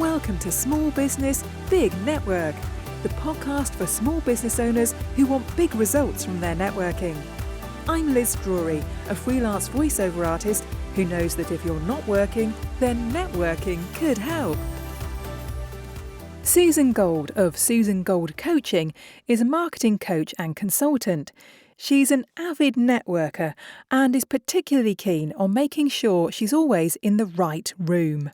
Welcome to Small Business, Big Network, the podcast for small business owners who want big results from their networking. I'm Liz Drury, a freelance voiceover artist who knows that if you're not working, then networking could help. Susan Gold of Susan Gold Coaching is a marketing coach and consultant. She's an avid networker and is particularly keen on making sure she's always in the right room.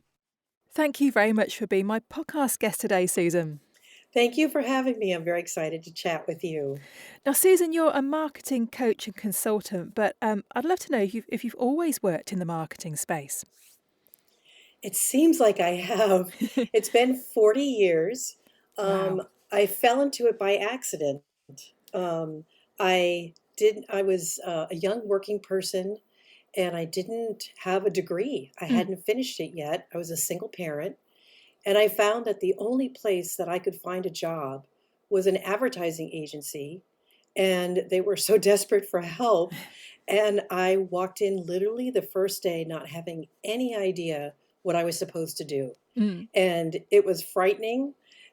Thank you very much for being my podcast guest today, Susan. Thank you for having me. I'm very excited to chat with you. Now, Susan, you're a marketing coach and consultant, but I'd love to know if you've always worked in the marketing space. It seems like I have. It's been 40 years. Wow. I fell into it by accident. I was a young working person and I didn't have a degree. I hadn't finished it yet. I was a single parent. And I found that the only place that I could find a job was an advertising agency. And they were so desperate for help. And I walked in literally the first day not having any idea what I was supposed to do. And it was frightening.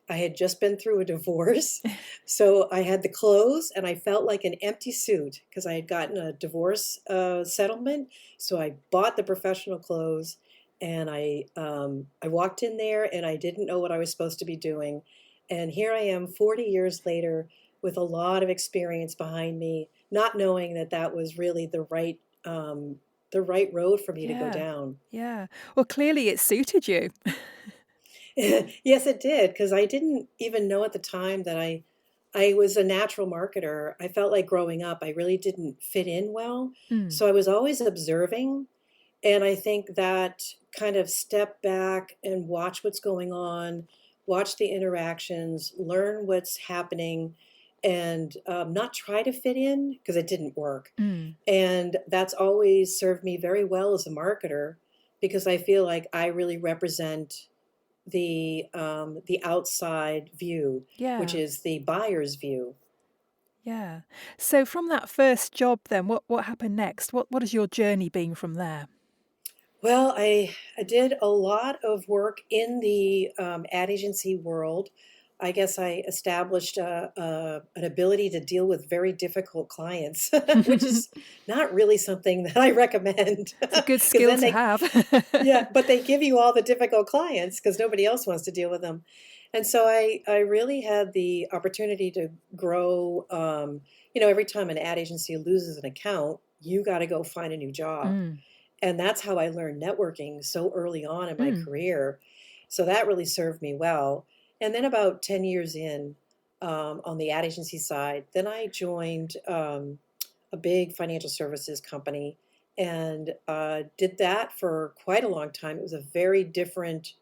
I had just been through a divorce. So I had the clothes and I felt like an empty suit because I had gotten a divorce settlement. So I bought the professional clothes and I walked in there and I didn't know what I was supposed to be doing. And here I am 40 years later with a lot of experience behind me, not knowing that that was really the right road for me to go down. Yeah. Well, clearly it suited you. Yes, it did, because I didn't even know at the time that I was a natural marketer. I felt like growing up, I really didn't fit in well. So I was always observing. And I think that kind of step back and watch what's going on, watch the interactions, learn what's happening, and not try to fit in because it didn't work. And that's always served me very well as a marketer because I feel like I really represent the outside view, which Yeah. is the buyer's view. Yeah. So from that first job then, what happened next? What has your journey been from there? Well, I did a lot of work in the ad agency world. I guess I established an ability to deal with very difficult clients, which is not really something that I recommend. It's a good Because skill then to they, have. yeah, but they give you all the difficult clients because nobody else wants to deal with them. And so I really had the opportunity to grow. Every time an ad agency loses an account, you got to go find a new job. And that's how I learned networking so early on in my career. So that really served me well. And then about 10 years in on the ad agency side, then I joined a big financial services company and did that for quite a long time. It was a very different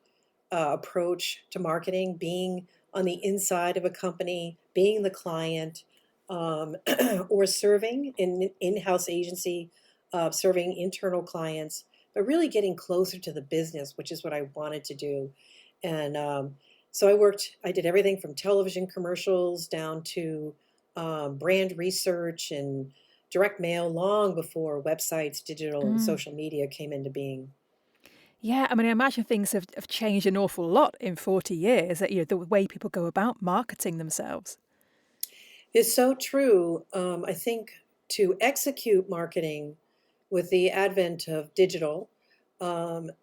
approach to marketing, being on the inside of a company, being the client, or serving in in-house agency, serving internal clients, but really getting closer to the business, which is what I wanted to do. And so I did everything from television commercials down to brand research and direct mail long before websites, digital, and social media came into being. Yeah, I mean, I imagine things have changed an awful lot in 40 years, that, the way people go about marketing themselves. It's so true. I think to execute marketing with the advent of digital,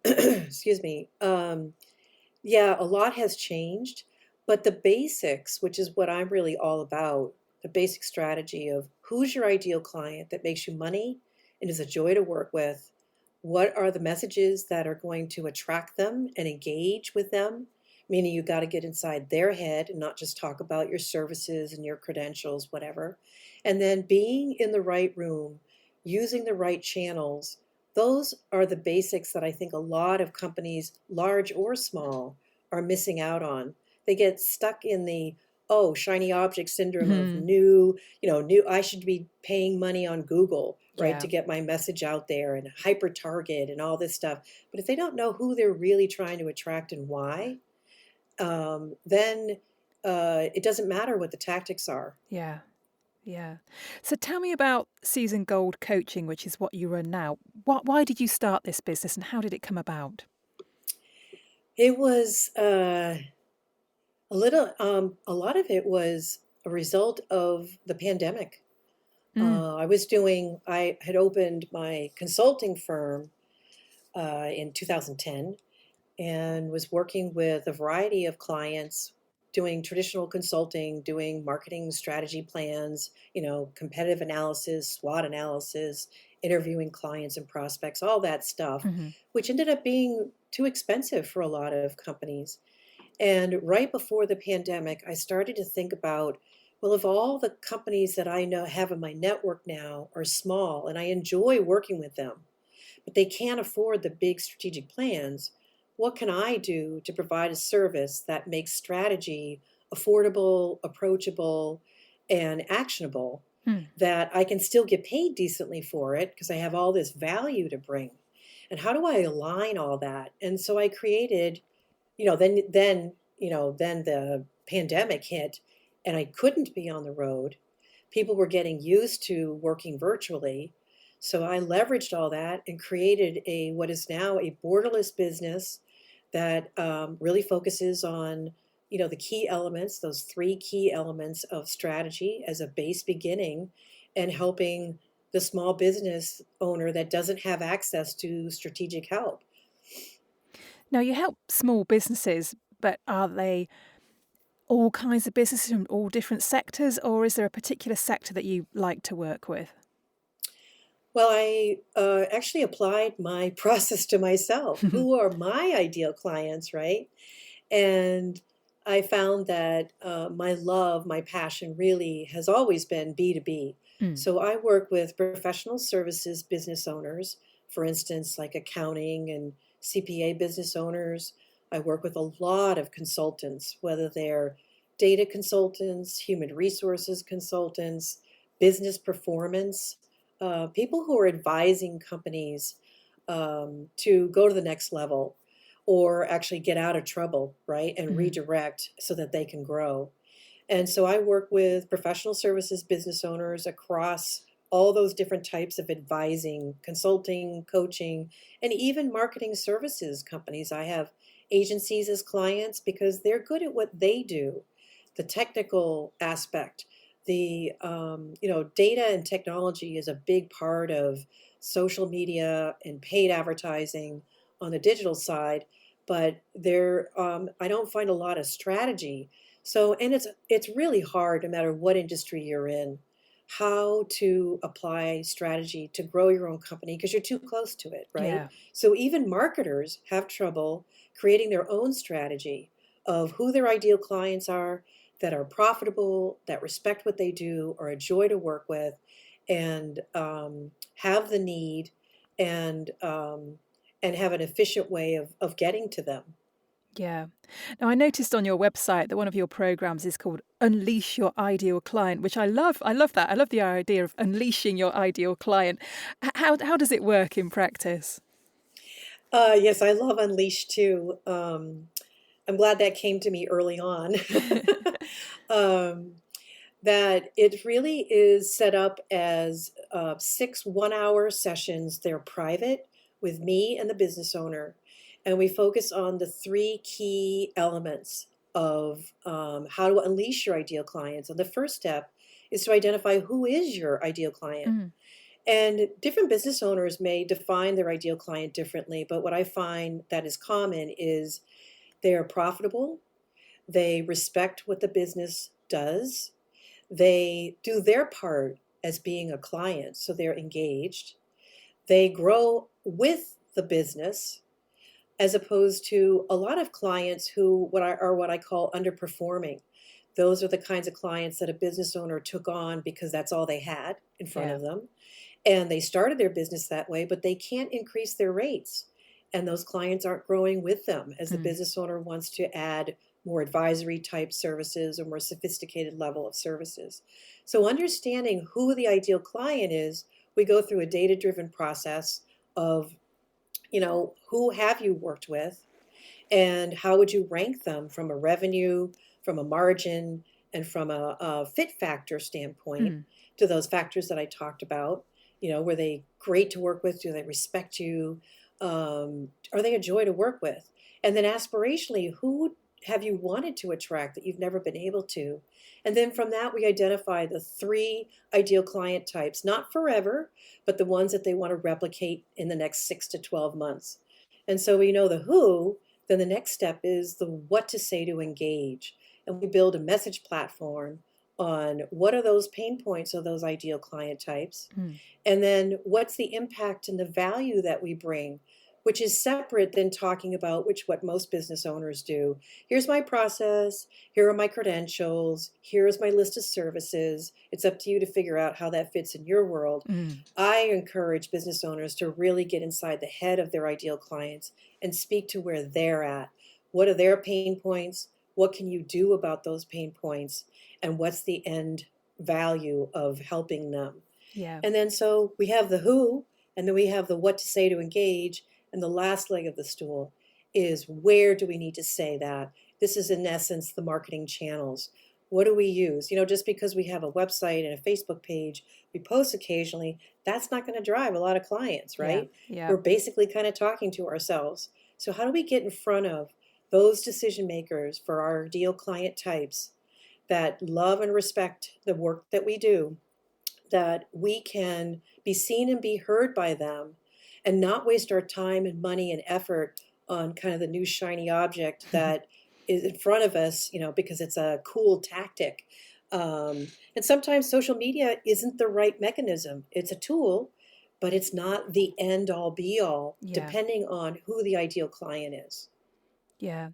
excuse me, yeah, a lot has changed, but the basics, which is what I'm really all about, the basic strategy of who's your ideal client that makes you money and is a joy to work with, what are the messages that are going to attract them and engage with them, meaning you got to get inside their head and not just talk about your services and your credentials, whatever. And then being in the right room, using the right channels. Those are the basics that I think a lot of companies, large or small, are missing out on. They get stuck in the, oh, shiny object syndrome of new, I should be paying money on Google, right, Yeah. to get my message out there and hyper target and all this stuff. But if they don't know who they're really trying to attract and why, then it doesn't matter what the tactics are. Yeah. Yeah. So tell me about Susan Gold Coaching, which is what you run now. Why did you start this business and how did it come about? It was a lot of it was a result of the pandemic. Mm. I had opened my consulting firm in 2010 and was working with a variety of clients doing traditional consulting, doing marketing strategy plans, competitive analysis, SWOT analysis, interviewing clients and prospects, all that stuff, Hmm. which ended up being too expensive for a lot of companies. And right before the pandemic, I started to think about, well, if all the companies that I know have in my network now are small and I enjoy working with them, but they can't afford the big strategic plans, what can I do to provide a service that makes strategy affordable, approachable, and actionable, Mm. that I can still get paid decently for it because I have all this value to bring? And how do I align all that? And so I created, then the pandemic hit and I couldn't be on the road. People were getting used to working virtually. So I leveraged all that and created what is now a borderless business that really focuses on, the key elements, those three key elements of strategy as a base beginning, and helping the small business owner that doesn't have access to strategic help. Now, you help small businesses, but are they all kinds of businesses from all different sectors, or is there a particular sector that you like to work with? Well, I actually applied my process to myself. Who are my ideal clients, right? And I found that my passion really has always been B2B. Mm. So I work with professional services business owners, for instance, like accounting and CPA business owners. I work with a lot of consultants, whether they're data consultants, human resources consultants, business performance, people who are advising companies to go to the next level or actually get out of trouble, right? And Mhm. redirect so that they can grow. And so I work with professional services business owners across all those different types of advising, consulting, coaching, and even marketing services companies. I have agencies as clients because they're good at what they do, the technical aspect. Data and technology is a big part of social media and paid advertising on the digital side, but I don't find a lot of strategy. So, and it's really hard no matter what industry you're in, how to apply strategy to grow your own company because you're too close to it, right? Yeah. So even marketers have trouble creating their own strategy of who their ideal clients are, that are profitable, that respect what they do, are a joy to work with, and have the need and um, and have an efficient way of getting to them. Yeah. Now, I noticed on your website that one of your programs is called Unleash Your Ideal Client, which I love. I love that. I love the idea of unleashing your ideal client. How does it work in practice? Yes, I love Unleash too. I'm glad that came to me early on. um, that it really is set up as 6 1-hour sessions. They're private with me and the business owner. And we focus on the three key elements of how to unleash your ideal clients. And the first step is to identify who is your ideal client. Mm. And different business owners may define their ideal client differently, but what I find that is common is they are profitable, they respect what the business does, they do their part as being a client, so they're engaged. They grow with the business, as opposed to a lot of clients who what I call underperforming. Those are the kinds of clients that a business owner took on because that's all they had in front Yeah. of them. And they started their business that way, but they can't increase their rates. And those clients aren't growing with them as the Mm. business owner wants to add more advisory type services or more sophisticated level of services. So, understanding who the ideal client is, we go through a data driven process of, who have you worked with and how would you rank them from a revenue, from a margin, and from a fit factor standpoint Mm. to those factors that I talked about. Were they great to work with? Do they respect you? Are they a joy to work with? And then aspirationally, who have you wanted to attract that you've never been able to? And then from that, we identify the 3 ideal client types, not forever, but the ones that they want to replicate in the next 6 to 12 months. And so we know the who, then the next step is the what to say to engage. And we build a message platform on what are those pain points of those ideal client types. Mm. And then what's the impact and the value that we bring, which is separate than talking about what most business owners do. Here's my process. Here are my credentials. Here's my list of services. It's up to you to figure out how that fits in your world. Mm. I encourage business owners to really get inside the head of their ideal clients and speak to where they're at. What are their pain points? What can you do about those pain points? And what's the end value of helping them? Yeah. And then so we have the who, and then we have the what to say to engage. And the last leg of the stool is where do we need to say that? This is in essence the marketing channels. What do we use? Just because we have a website and a Facebook page, we post occasionally, that's not going to drive a lot of clients, right? Yeah. We're basically kind of talking to ourselves. So how do we get in front of those decision makers for our ideal client types that love and respect the work that we do, that we can be seen and be heard by them and not waste our time and money and effort on kind of the new shiny object that is in front of us, because it's a cool tactic. And sometimes social media isn't the right mechanism. It's a tool, but it's not the end all be all, Yeah. depending on who the ideal client is. Yeah.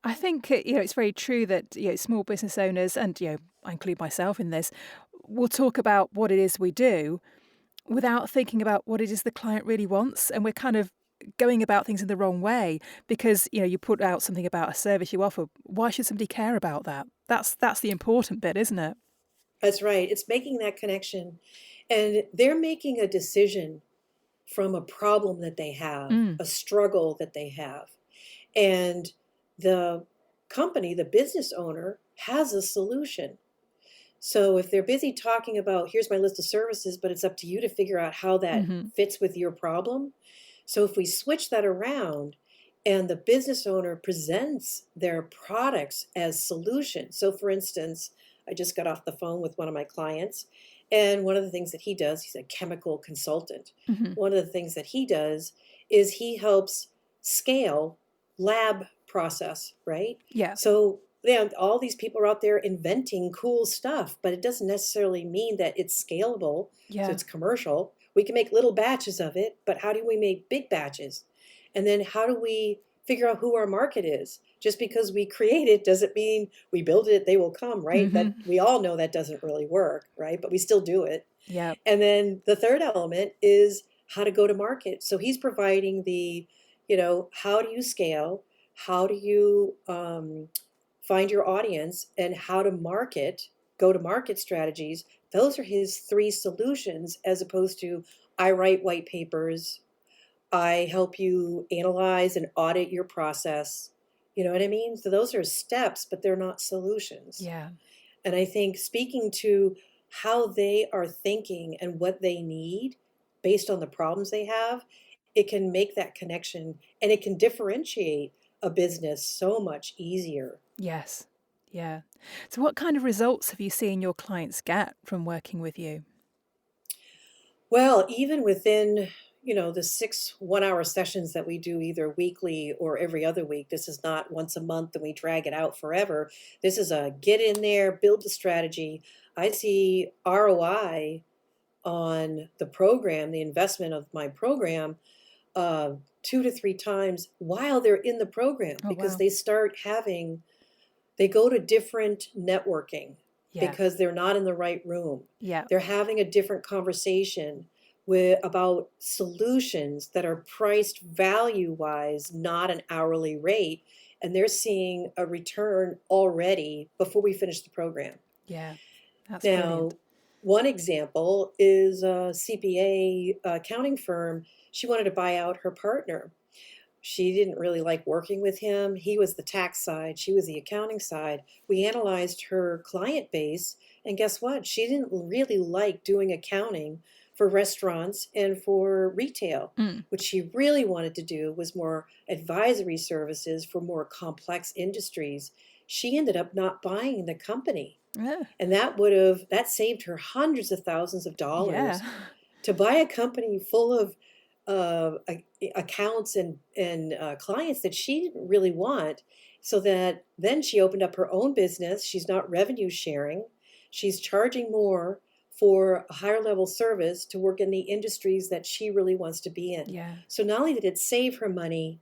I think, it's very true that, small business owners, and, I include myself in this, will talk about what it is we do without thinking about what it is the client really wants. And we're kind of going about things in the wrong way because, you put out something about a service you offer. Why should somebody care about that? That's the important bit, isn't it? That's right. It's making that connection. And they're making a decision from a problem that they have, Mm. a struggle that they have. And the company, the business owner, has a solution. So if they're busy talking about, here's my list of services, but it's up to you to figure out how that Hmm. fits with your problem. So if we switch that around and the business owner presents their products as solutions. So for instance, I just got off the phone with one of my clients, and one of the things that he does, he's a chemical consultant. Hmm. One of the things that he does is he helps scale lab process, right? Yeah. So all these people are out there inventing cool stuff, but it doesn't necessarily mean that it's scalable. So Yeah. it's commercial. We can make little batches of it, but how do we make big batches? And then how do we figure out who our market is? Just because we create it doesn't mean we build it, they will come, right? Hmm. That we all know that doesn't really work, right? But we still do it. Yeah. And then the third element is how to go to market. So he's providing how do you scale? How do you find your audience and how to market, go to market strategies? Those are his 3 solutions, as opposed to I write white papers, I help you analyze and audit your process. You know what I mean? So those are steps, but they're not solutions. Yeah. And I think speaking to how they are thinking and what they need based on the problems they have, it can make that connection and it can differentiate a business so much easier. Yes. Yeah. So what kind of results have you seen your clients get from working with you? Well, even within, the 6 1-hour sessions that we do either weekly or every other week, this is not once a month and we drag it out forever. This is a get in there, build the strategy. I see ROI on the program, the investment of my program, 2 to 3 times while they're in the program, Oh, because wow. they go to different networking Yeah. because they're not in the right room. Yeah. They're having a different conversation about solutions that are priced value wise, not an hourly rate. And they're seeing a return already before we finish the program. Yeah. That's Now, brilliant. one example is a CPA accounting firm. She wanted to buy out her partner. She didn't really like working with him. He was the tax side, she was the accounting side. We analyzed her client base, and guess what? She didn't really like doing accounting for restaurants and for retail. Mm. What she really wanted to do was more advisory services for more complex industries. She ended up not buying the company. Yeah. And that saved her hundreds of thousands of Yeah. dollars to buy a company full of accounts and clients that she didn't really want. So that then she opened up her own business. She's not revenue sharing. She's charging more for a higher level service to work in the industries that she really wants to be in. Yeah. So not only did it save her money,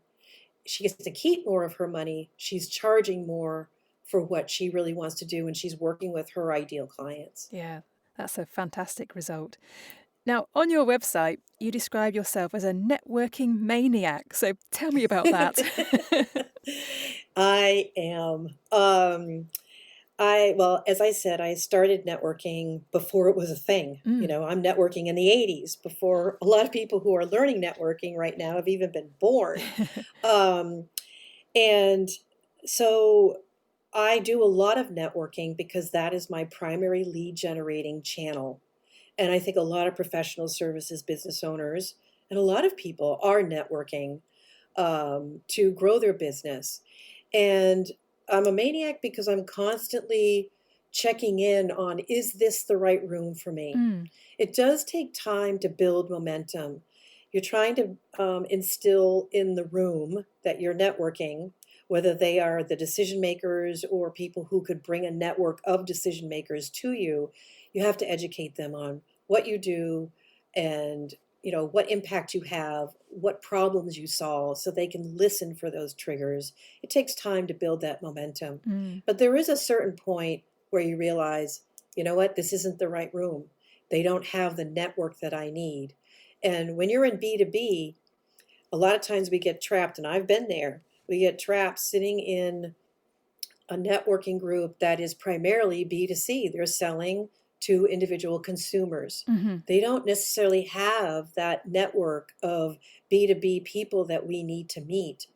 she gets to keep more of her money. She's charging more for what she really wants to do, and she's working with her ideal clients. Yeah. That's a fantastic result. Now, on your website, you describe yourself as a networking maniac. So tell me about that. I am. Well, as I said, I started networking before it was a thing. Mm. I'm networking in the 80s, before a lot of people who are learning networking right now have even been born. Um, and so I do a lot of networking because that is my primary lead generating channel. And I think a lot of professional services business owners and a lot of people are networking to grow their business. And I'm a maniac because I'm constantly checking in on, is this the right room for me? Mm. It does take time to build momentum. You're trying to instill in the room that you're networking, whether they are the decision makers or people who could bring a network of decision makers to you. You have to educate them on what you do and what impact you have, what problems you solve, so they can listen for those triggers. It takes time to build that momentum. Mm. But there is a certain point where you realize, you know what, this isn't the right room. They don't have the network that I need. And when you're in B2B, a lot of times we get trapped, and I've been there. We get trapped sitting in a networking group that is primarily B2C. They're selling to individual consumers. Mm-hmm. They don't necessarily have that network of B2B people that we need to meet.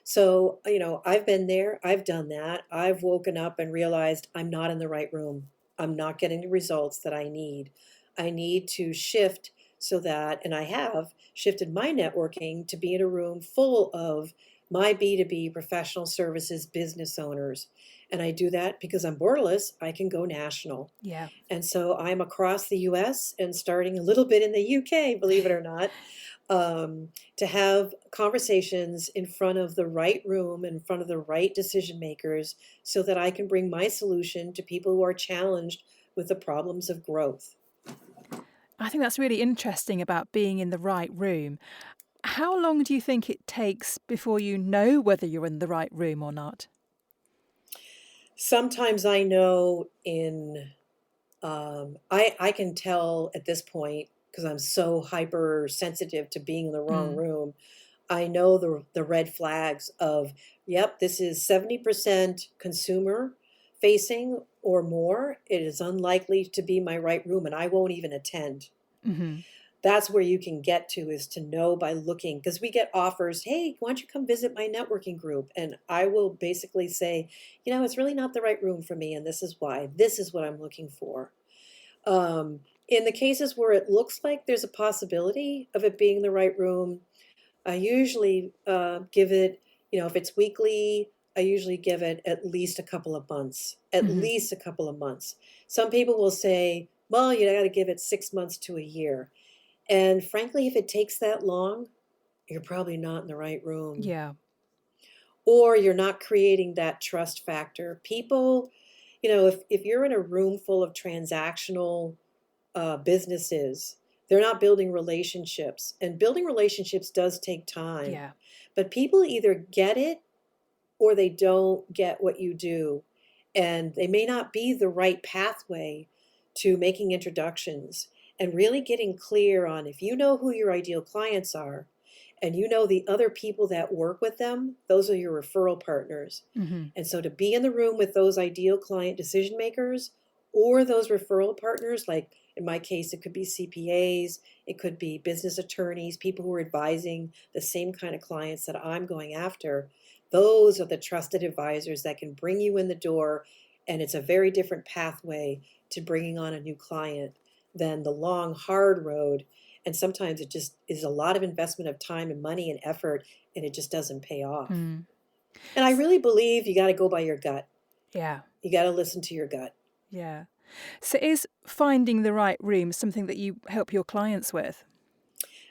So, I've been there, I've done that. I've woken up and realized I'm not in the right room. I'm not getting the results that I need. I need to shift so that, and I have shifted my networking to be in a room full of my B2B professional services business owners. And I do that because I'm borderless. I can go national. Yeah. And so I'm across the US and starting a little bit in the UK, believe it or not, to have conversations in front of the right room, in front of the right decision makers, so that I can bring my solution to people who are challenged with the problems of growth. I think that's really interesting about being in the right room. How long do you think it takes before you know whether you're in the right room or not? Sometimes I know I can tell at this point, because I'm so hypersensitive to being in the wrong Mm. room. I know the red flags of, yep, this is 70% consumer facing or more. It is unlikely to be my right room, and I won't even attend. Mm-hmm. That's where you can get to, is to know by looking, because we get offers, hey, why don't you come visit my networking group? And I will basically say, it's really not the right room for me, and this is why. This is what I'm looking for. In the cases where it looks like there's a possibility of it being the right room, I usually give it, if it's weekly, I usually give it at least a couple of months, at Mm-hmm. least a couple of months. Some people will say, well, you got to give it 6 months to a year. And frankly, if it takes that long, you're probably not in the right room. Yeah. Or you're not creating that trust factor. People, if you're in a room full of transactional businesses, they're not building relationships. And building relationships does take time. Yeah. But people either get it or they don't get what you do. And they may not be the right pathway to making introductions, and really getting clear on, if you know who your ideal clients are and you know the other people that work with them, those are your referral partners. Mm-hmm. And so to be in the room with those ideal client decision makers or those referral partners, like in my case, it could be CPAs, it could be business attorneys, people who are advising the same kind of clients that I'm going after. Those are the trusted advisors that can bring you in the door. And it's a very different pathway to bringing on a new client. than the long, hard road. And sometimes it just is a lot of investment of time and money and effort, and it just doesn't pay off. Mm. And I really believe you got to go by your gut. Yeah. You got to listen to your gut. Yeah. So is finding the right room something that you help your clients with?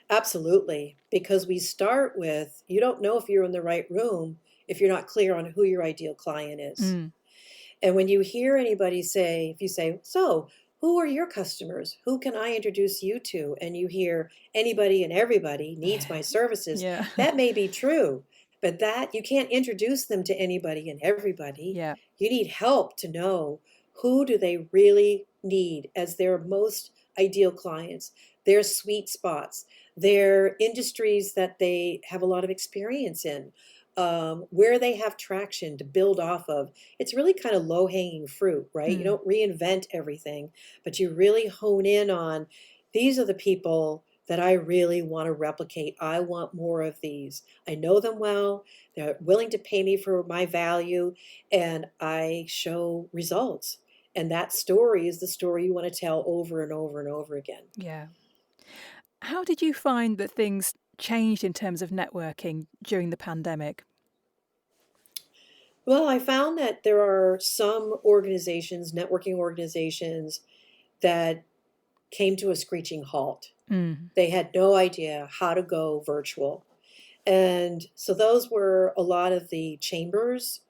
Absolutely. Because we start with, you don't know if you're in the right room if you're not clear on who your ideal client is. Mm. And when you hear anybody say, if you say, so who are your customers? Who can I introduce you to? And you hear anybody and everybody needs Yeah. my services, Yeah. that may be true, but that you can't introduce them to anybody and everybody. Yeah. You need help to know who do they really need as their most ideal clients, their sweet spots, their industries that they have a lot of experience in, where they have traction to build off of. It's really kind of low hanging fruit, right? You Mm. don't reinvent everything, but you really hone in on these are the people that I really want to replicate. I want more of these. I know them well. They're willing to pay me for my value, and I show results. And that story is the story you want to tell over and over and over again. Yeah. How did you find that things changed in terms of networking during the pandemic? Well, I found that there are some organizations, networking organizations, that came to a screeching halt. Mm. They had no idea how to go virtual. And so those were a lot of the chambers,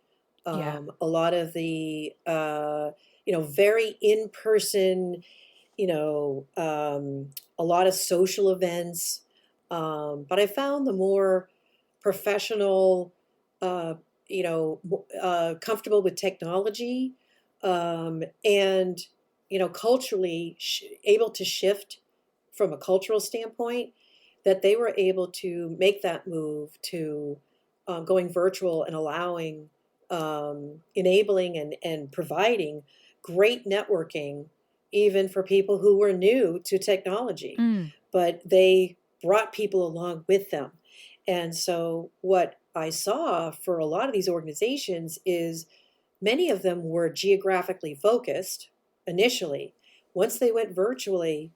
Yeah. a lot of the, very in person, a lot of social events. But I found the more professional, uh, comfortable with technology, and, culturally able to shift from a cultural standpoint, that they were able to make that move to going virtual and allowing, enabling and providing great networking, even for people who were new to technology, Mm. but they brought people along with them. And so, what I saw for a lot of these organizations is many of them were geographically focused initially. Once they went virtually,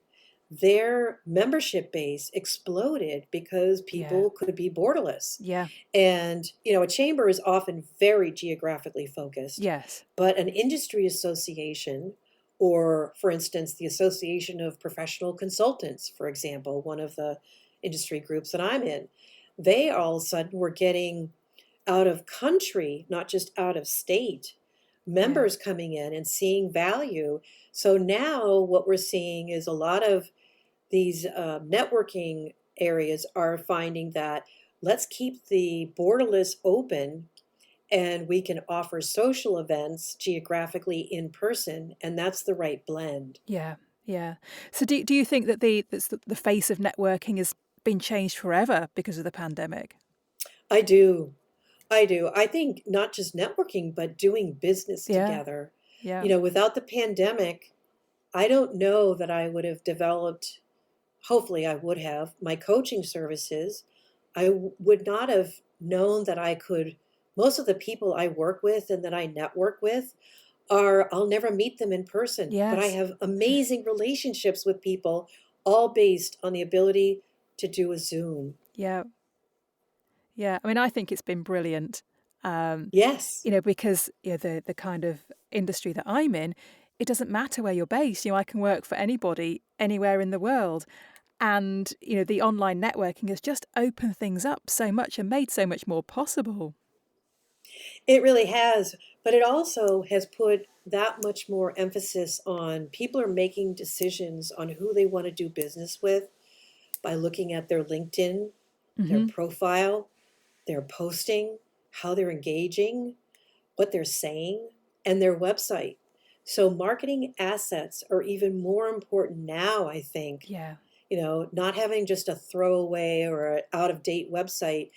their membership base exploded because Yeah. people could be borderless. Yeah. And, a chamber is often very geographically focused, Yes. but an industry association, or for instance, the Association of Professional Consultants, for example, one of the industry groups that I'm in, they all of a sudden were getting out of country, not just out of state, Yeah. members coming in and seeing value. So now what we're seeing is a lot of these networking areas are finding that let's keep the borderless open, and we can offer social events geographically in person, and that's the right blend. Yeah. Yeah. So do you think that the face of networking has been changed forever because of the pandemic? I do. I do. I think not just networking, but doing business Yeah. together. Yeah. Without the pandemic, I don't know that I would have developed, hopefully, I would have, my coaching services. Would not have known that I could. Most of the people I work with and that I network with I'll never meet them in person, but I Yes. have amazing relationships with people, all based on the ability to do a Zoom. Yeah. Yeah. I mean, I think it's been brilliant. Um, Yes. because the kind of industry that I'm in, it doesn't matter where you're based. I can work for anybody anywhere in the world. And, the online networking has just opened things up so much and made so much more possible. It really has, but it also has put that much more emphasis on people are making decisions on who they want to do business with by looking at their LinkedIn, their Hmm. profile, their posting, how they're engaging, what they're saying, and their website. So marketing assets are even more important now, I think. Yeah. Not having just a throwaway or an out of date website.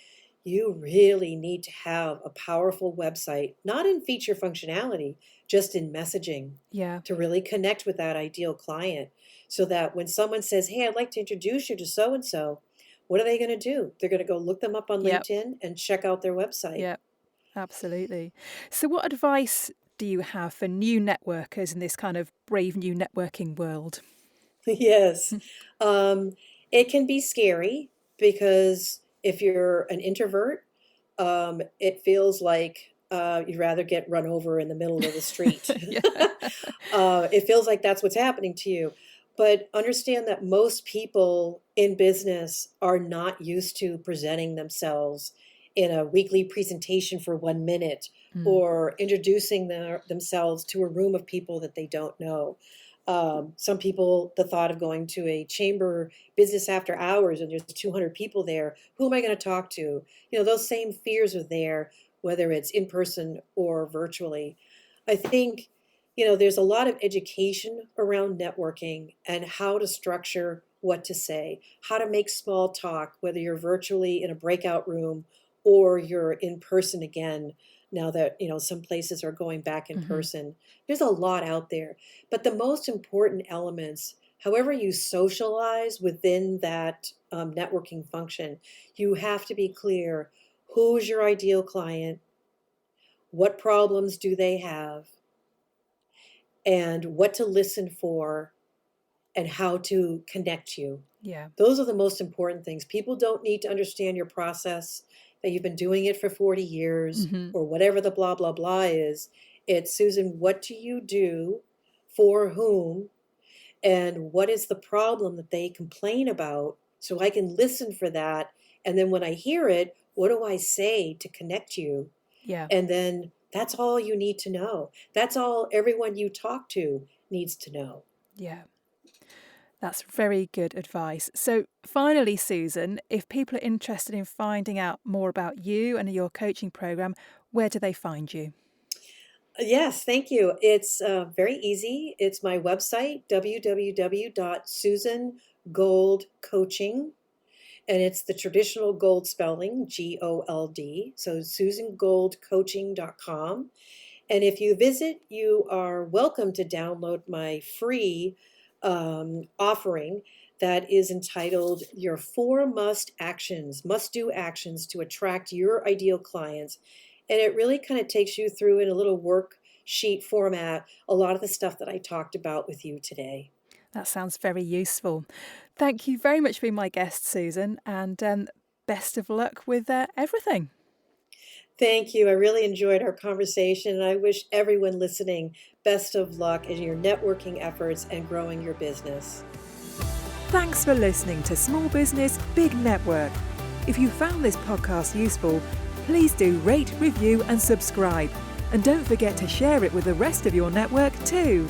You really need to have a powerful website, not in feature functionality, just in messaging, Yeah. to really connect with that ideal client, so that when someone says, hey, I'd like to introduce you to so and so, what are they going to do? They're going to go look them up on Yep. LinkedIn and check out their website. Yep. Absolutely. So, what advice do you have for new networkers in this kind of brave new networking world? Yes. Um, it can be scary because if you're an introvert, it feels like you'd rather get run over in the middle of the street. Yeah. It feels like that's what's happening to you. But understand that most people in business are not used to presenting themselves in a weekly presentation for 1 minute Mm. or introducing themselves to a room of people that they don't know. Some people, the thought of going to a chamber business after hours and there's 200 people there, who am I going to talk to? Those same fears are there, whether it's in person or virtually. I think, there's a lot of education around networking and how to structure what to say, how to make small talk, whether you're virtually in a breakout room or you're in person again, now that, some places are going back in Hmm. person. There's a lot out there. But the most important elements, however you socialize within that networking function, you have to be clear who's your ideal client, what problems do they have, and what to listen for, and how to connect you. Yeah. Those are the most important things. People don't need to understand your process, that you've been doing it for 40 years Hmm. or whatever the blah, blah, blah is. It's, Susan, what do you do for whom? And what is the problem that they complain about? So I can listen for that. And then when I hear it, what do I say to connect you? Yeah. And then that's all you need to know. That's all everyone you talk to needs to know. Yeah. That's very good advice. So, finally, Susan, if people are interested in finding out more about you and your coaching program, where do they find you? Yes, thank you. It's very easy. It's my website, www.susangoldcoaching, and it's the traditional gold spelling, Gold. So susangoldcoaching.com. And if you visit, you are welcome to download my free offering that is entitled Your Four Must Do Actions to Attract Your Ideal Clients. And it really kind of takes you through in a little worksheet format a lot of the stuff that I talked about with you today. That sounds very useful. Thank you very much for being my guest, Susan, and best of luck with everything. Thank you. I really enjoyed our conversation, and I wish everyone listening best of luck in your networking efforts and growing your business. Thanks for listening to Small Business, Big Network. If you found this podcast useful, please do rate, review and subscribe. And don't forget to share it with the rest of your network too.